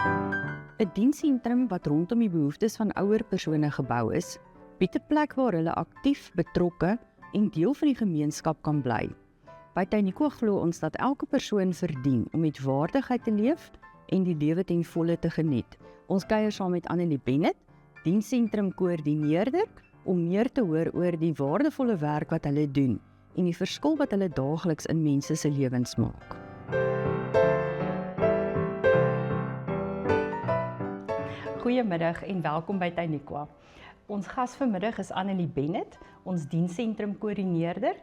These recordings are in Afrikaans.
'n Dienssentrum wat rondom die behoeftes van ouer persone gebou is, bied 'n plek waar hulle aktief, betrokke en deel van die gemeenskap kan bly. By Tainiko glo ons dat elke persoon verdien om met waardigheid te leef en die lewe ten volle te geniet. Ons kuier saam met Annelie Bennett, Dienssentrum koördineerder, om meer te hoor oor die waardevolle werk wat hulle doen en die verskil wat hulle daagliks in mense se lewens maak. Goeiemiddag en welkom by Tainiko. Ons gas vanmiddag is Annelie Bennett, ons Dienssentrum koördineerder.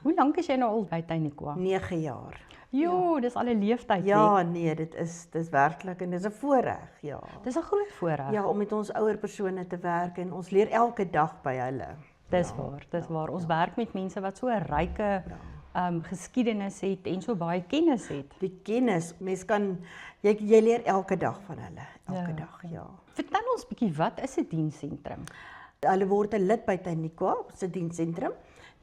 Hoe lank is jy nou al by Tainiko? 9 jaar. Jo, dis al 'n leeftyd. Ja, nee, dit is werklik en dis 'n voorreg, ja. Dis 'n groot voorreg. Ja, om met ons ouer persone te werk en ons leer elke dag by hulle. Dis waar. Ons werk met mense wat so 'n ryke geskiedenis het en so baie kennis het. Die kennis, mens kan jy leer elke dag van hulle, elke dag, ja. Vertel ons bietjie, wat is 'n dienssentrum? Hulle word 'n lid by Tainiko se dienssentrum.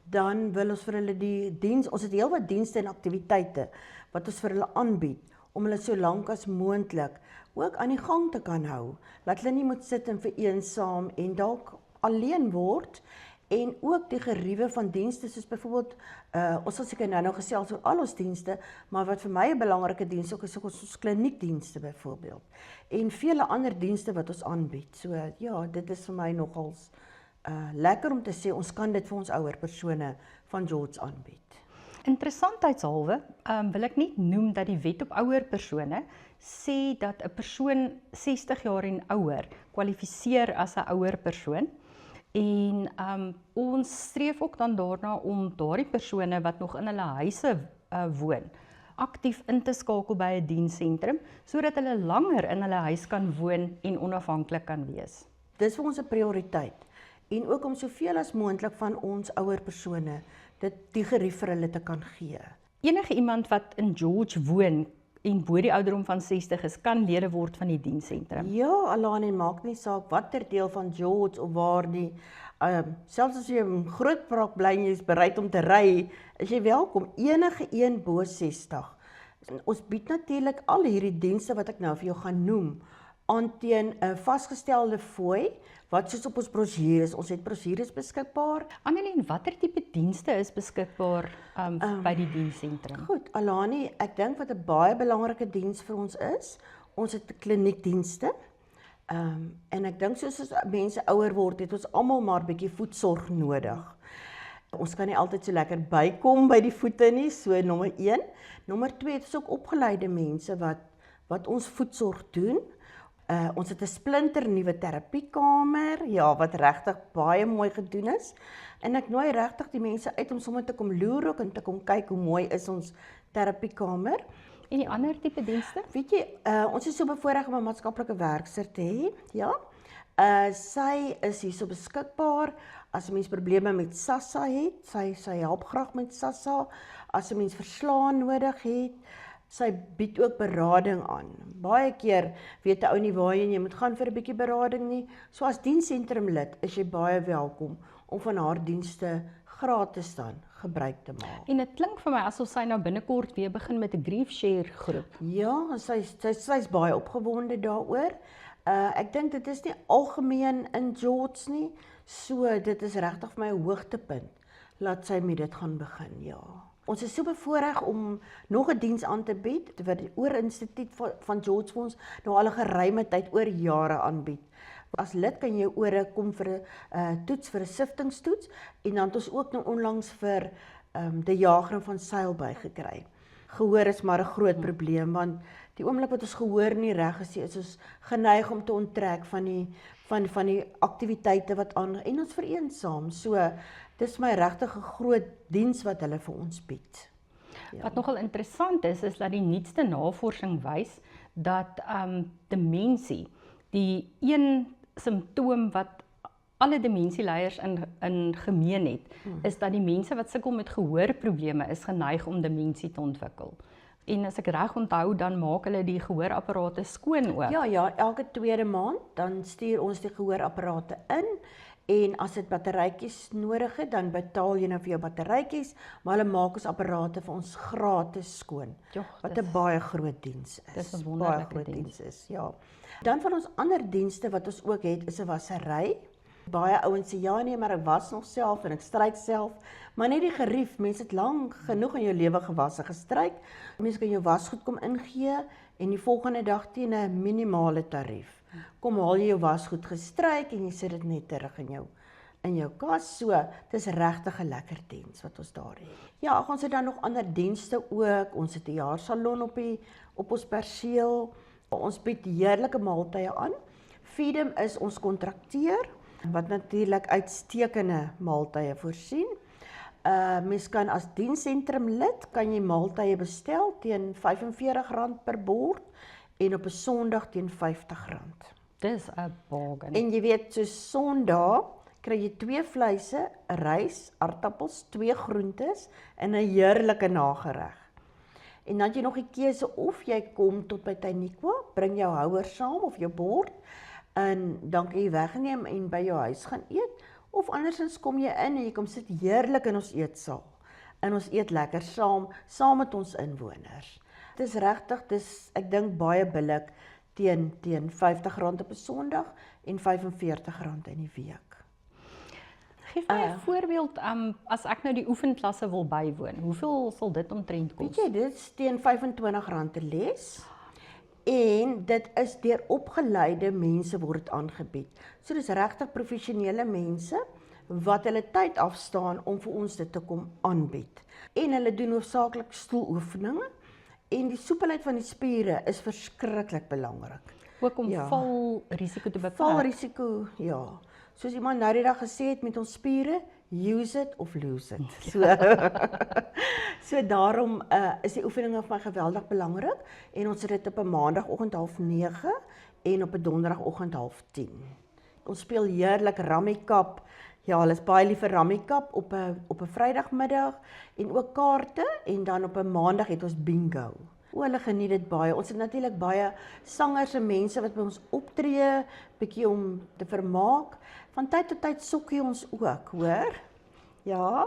Dan wil ons vir hulle die diens, ons het heelwat dienste en aktiwiteite wat ons vir hulle aanbied om hulle so lank as moontlik ook aan die gang te kan hou. Laat hulle nie moet sit en vereensaam en dalk alleen word. En ook die geriewe van dienste, soos byvoorbeeld, ons sal seker nou gesels oor al ons dienste, maar wat vir my 'n belangrike diens ook is ons kliniekdienste byvoorbeeld. En vele ander dienste wat ons aanbied. So ja, dit is vir my nogals lekker om te sê, ons kan dit vir ons ouer persone van George aanbied. Interessantheidshalwe wil ek net noem dat die wet op ouer persone sê dat 'n persoon 60 jaar en ouer kwalifiseer as 'n ouer persoon. En ons streef ook dan daarna om daardie persone wat nog in hulle huise woon, aktief in te skakel by 'n dienssentrum, sodat hulle langer in hulle huis kan woon en onafhanklik kan wees. Dis vir ons 'n prioriteit. En ook om soveel as moontlik van ons ouer persone die gerief vir hulle te kan gee. Enige iemand wat in George woon en bo die ouderdom van 60 is, kan lede word van die dienssentrum. Ja, Alani, maak nie saak watter deel van George of waar nie. Selfs as jy in Grootbrak bly en jy is bereid om te ry, is jy welkom, enige een bo 60. Ons bied natuurlik al hierdie dienste wat ek nou vir jou gaan noem, aan teen 'n vasgestelde fooi, wat soos op ons brosjures, ons het brosjures beskikbaar. Annelie, watter tipe dienste is beskikbaar by die dienssentrum? Goed, Alani, ek dink wat 'n baie belangrike diens vir ons is, ons het kliniekdienste. En ek dink soos as mense ouer word, het ons almal maar bietjie voetsorg nodig. Ons kan nie altyd so lekker bykom by die voete nie, so nommer 1. Nommer 2, het ons ook opgeleide mense wat ons voetsorg doen. Ons het 'n splinternuwe terapiekamer, ja, wat regtig baie mooi gedoen is. En ek nooi regtig die mense uit om sommer te kom loer ook en te kom kyk hoe mooi is ons terapiekamer. En die ander tipe dienste? Weet jy, ons is so bevoorreg om 'n maatskaplike werkster te hê, ja. Sy is hier so beskikbaar as 'n mens probleme met SASSA het. Sy help graag met SASSA. As 'n mens verslaan nodig het, sy bied ook berading aan. Baie keer weet 'n ou nie waarheen jy moet gaan vir 'n bietjie berading nie. So as dienssentrum lid is jy baie welkom om van haar dienste gratis dan gebruik te maak. En dit klink vir my asof sy nou binnekort weer begin met 'n grief share groep. Ja, sy's baie opgewonde daaroor. Ek dink dit is nie algemeen in George nie, so dit is regtig vir my 'n hoogtepunt, laat sy met dit gaan begin, ja. Ons is so bevoorreg om nog 'n diens aan te bied, wat die Oor-Instituut van George vir ons nou al 'n geruime tyd oor jare aanbied. As lid kan jy ore kom vir 'n toets, vir 'n siftingstoets, en dan het ons ook nou onlangs vir die diagram van Seil bygekry. Gehoor is maar 'n groot probleem, want die oomblik wat ons gehoor nie reg is ons geneig om te onttrek van die aktiwiteite wat aan en ons vereensaam. So dis my regtig 'n groot diens wat hulle vir ons bied. Ja. Wat nogal interessant is dat die nuutste navorsing wys dat demensie, die een simptoom wat alle demensieleiers in gemeen het, is dat die mense wat sukkel met gehoorprobleme is geneig om demensie te ontwikkel. En as ek reg onthou, dan maak hulle die gehoorapparate skoon ook. Ja, elke tweede maand dan stuur ons die gehoorapparate in En as dit batterytjies nodig het, dan betaal jy nou vir jou batterytjies, maar hulle maak ons apparate vir ons gratis skoon. Wat 'n baie groot diens is. Dis 'n Baie wonderlike groot diens. is, ja. Dan van ons ander dienste wat ons ook het, is 'n wassery. Baie ouens sê ja nee, maar ek was nog self en ek stryk self, maar net die gerief, mense het lank genoeg in jou lewe gewas en gestryk. Mense kan jou wasgoed kom ingee en die volgende dag teen 'n minimale tarief. Kom haal jy jou wasgoed gestryk en jy sit dit net terug in jou kas. So, dis regtig 'n lekker diens wat ons daar het. Ja, ons het dan nog ander dienste ook. Ons het 'n jaarsalon op ons perseel. Ons bied heerlike maaltye aan. Feedem is ons kontrakteur wat natuurlik uitstekende maaltye voorsien. Mens kan as dienssentrum lid kan jy maaltye bestel teen R45 per bord en op 'n Sondag teen R50. Dis 'n bargain. En jy weet, so Sondag kry jy 2 vleise, 'n rys, aardappels, 2 groentes en 'n heerlike nagereg. En dan het jy nog die keuse of jy kom tot by Tyniqua, bring jou houer saam of jou bord en dan kan jy wegneem en by jou huis gaan eet, of andersins kom jy in en jy kom sit heerlik in ons eetsaal. En ons eet lekker saam met ons inwoners. Dis regtig, ek dink baie billik teen R50 op 'n Sondag en R45 in die week. Geef my 'n voorbeeld, as ek nou die oefenklasse wil bywoon, hoeveel sal dit omtrent kos? Weet jy, dit is teen R25 'n les. En dit is deur opgeleide mense word dit aangebied. So dis regtig professionele mense wat hulle tyd afstaan om vir ons dit te kom aanbied. En hulle doen hoofsaaklik stoeloefeninge en die soepelheid van die spiere is verskriklik belangrik. Ook om valrisiko te beperk. Valrisiko, ja. Soos iemand nou die dag gesê het met ons spiere, use it of lose it. So daarom is die oefeninge vir my geweldig belangrik en ons het dit op 'n maandagooggend 8:30 en op 'n donderdagoggend 10:30. Ons speel heerlik Rammikap. Ja, hulle is baie lief vir Rammikap op 'n Vrydagmiddag en ook kaarte en dan op 'n Maandag het ons bingo. Hulle geniet dit baie. Ons het natuurlik baie sangers en mense wat by ons optree, bietjie om te vermaak. Van tyd tot tyd sokkie ons ook, hoor? Ja.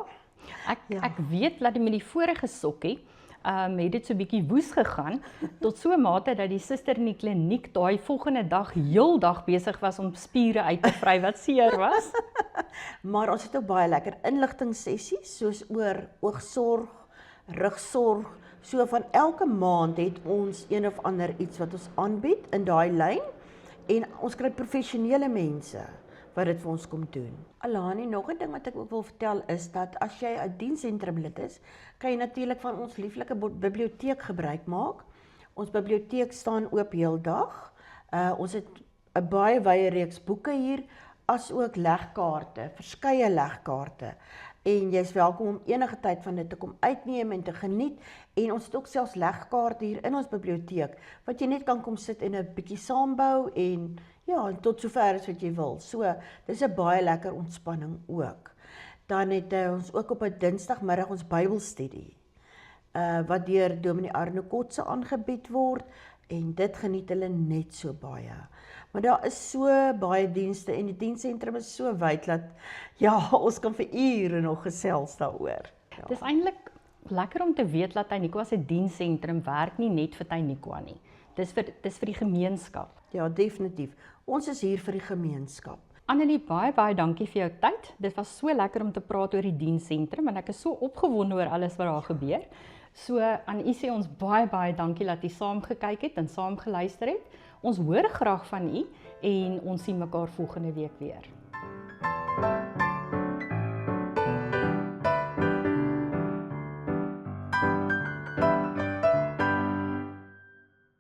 Ek weet dat met die vorige sokkie het dit so bietjie woes gegaan tot so 'n mate dat die suster in die kliniek daai volgende dag heeldag besig was om spiere uit te vry wat seer was. Maar ons het ook baie lekker inligtingssessies soos oor oogsorg, rugsorg. So van elke maand het ons een of ander iets wat ons aanbied in daai lyn en ons kry professionele mense wat dit vir ons kom doen. Alani, nog 'n ding wat ek ook wil vertel is dat as jy 'n dienssentrum lid is, kan jy natuurlik van ons lieflike biblioteek gebruik maak. Ons biblioteek staan oop heeldag. Ons het 'n baie wye reeks boeke hier, as ook legkaarte, verskeie legkaarte. En jy is welkom om enige tyd van dit te kom uitneem en te geniet. En ons het ook selfs legkaarte hier in ons biblioteek, wat jy net kan kom sit en 'n bietjie saambou en ja, tot sover as wat jy wil. So, dis 'n baie lekker ontspanning ook. Dan het ons ook op 'n Dinsdagmiddag ons Bybelstudie, wat deur Dominee Arno Kotse aangebied word, en dit geniet hulle net so baie. Maar daar is so baie dienste en die dienssentrum is so wyd dat ja, ons kan vir ure nog gesels daaroor. Ja. Dis eintlik lekker om te weet dat Tyniqua se dienssentrum werk nie net vir Tyniqua nie. Dis vir die gemeenskap. Ja, definitief. Ons is hier vir die gemeenskap. Annelie, baie dankie vir jou tyd. Dit was so lekker om te praat oor die dienssentrum en ek is so opgewonde oor alles wat daar gebeur. So aan u sê ons baie dankie dat u saam gekyk het en saam geluister het. Ons hoor graag van u en ons sien mekaar volgende week weer.